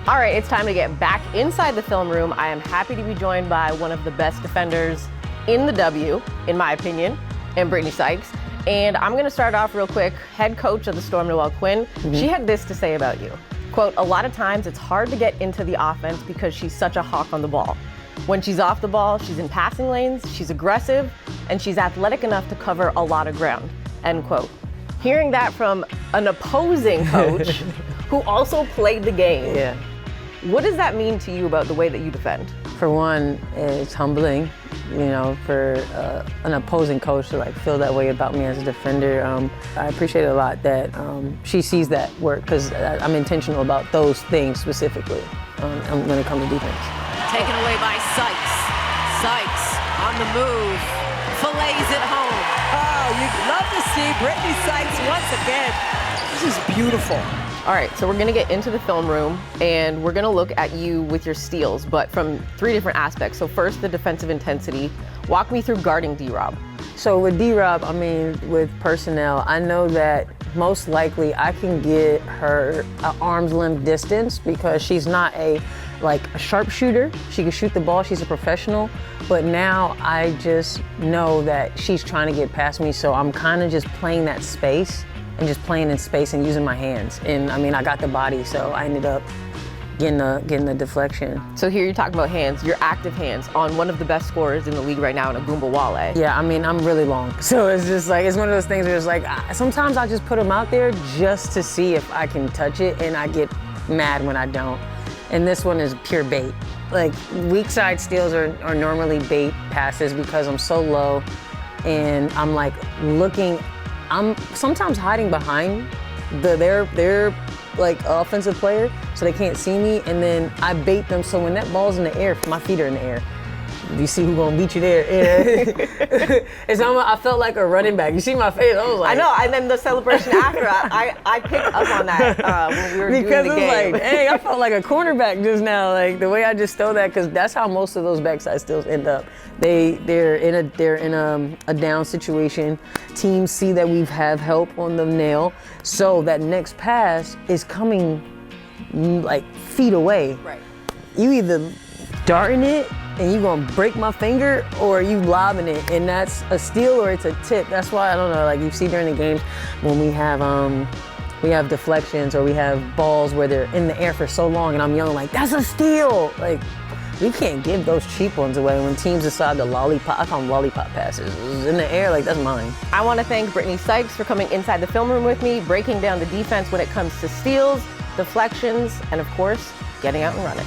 All right, it's time to get back inside the film room. I am happy to be joined by one of the best defenders in the W, in my opinion, and Brittney Sykes. And I'm gonna start off real quick. Head coach of the Storm, Noelle Quinn, she had this to say about you. Quote, "A lot of times it's hard to get into the offense because she's such a hawk on the ball. When she's off the ball, she's in passing lanes, she's aggressive, and she's athletic enough to cover a lot of ground," end quote. Hearing that from an opposing coach who also played the game, Yeah. what does that mean to you about the way that you defend? For one, it's humbling, for an opposing coach to feel that way about me as a defender. I appreciate it a lot that she sees that work because I'm intentional about those things specifically when it comes to defense. Taken away by Sykes. Sykes on the move, fillets it home. Oh, you'd love to see Brittney Sykes once again. This is beautiful. All right, so we're gonna get into the film room and we're gonna look at you with your steals, but from three different aspects. So first, the defensive intensity. Walk me through guarding D-Rob. So with D-Rob, with personnel, I know that most likely I can get her an arm's length distance because she's not a sharpshooter. She can shoot the ball, she's a professional, but now I just know that she's trying to get past me, so I'm kind of just playing that space and just playing in space and using my hands. And I got the body, so I ended up getting the deflection. So here you talk about hands, your active hands on one of the best scorers in the league right now in Agumba Wale. Yeah, I'm really long. So it's just it's one of those things where it's sometimes I just put them out there just to see if I can touch it, and I get mad when I don't. And this one is pure bait. Weak side steals are normally bait passes because I'm so low and I'm I'm sometimes hiding behind their offensive player so they can't see me, and then I bait them so when that ball's in the air, my feet are in the air. You see who's gonna beat you there. Yeah. I felt like a running back. You see my face, I was like. I know, and then the celebration after, I picked up on that when we were doing the game. Because it was hey, I felt like a cornerback just now, the way I just stole that, because that's how most of those backside steals end up. They're in a down situation. Teams see that we have help on the nail, so that next pass is coming feet away. Right. You either darting it and you gonna break my finger, or you lobbing it, and that's a steal or it's a tip. That's why I don't know. You see during the games when we have deflections or we have balls where they're in the air for so long, and I'm yelling that's a steal. We can't give those cheap ones away when teams decide to lollipop. I call them lollipop passes. In the air, that's mine. I want to thank Brittney Sykes for coming inside the film room with me, breaking down the defense when it comes to steals, deflections, and of course, getting out and running.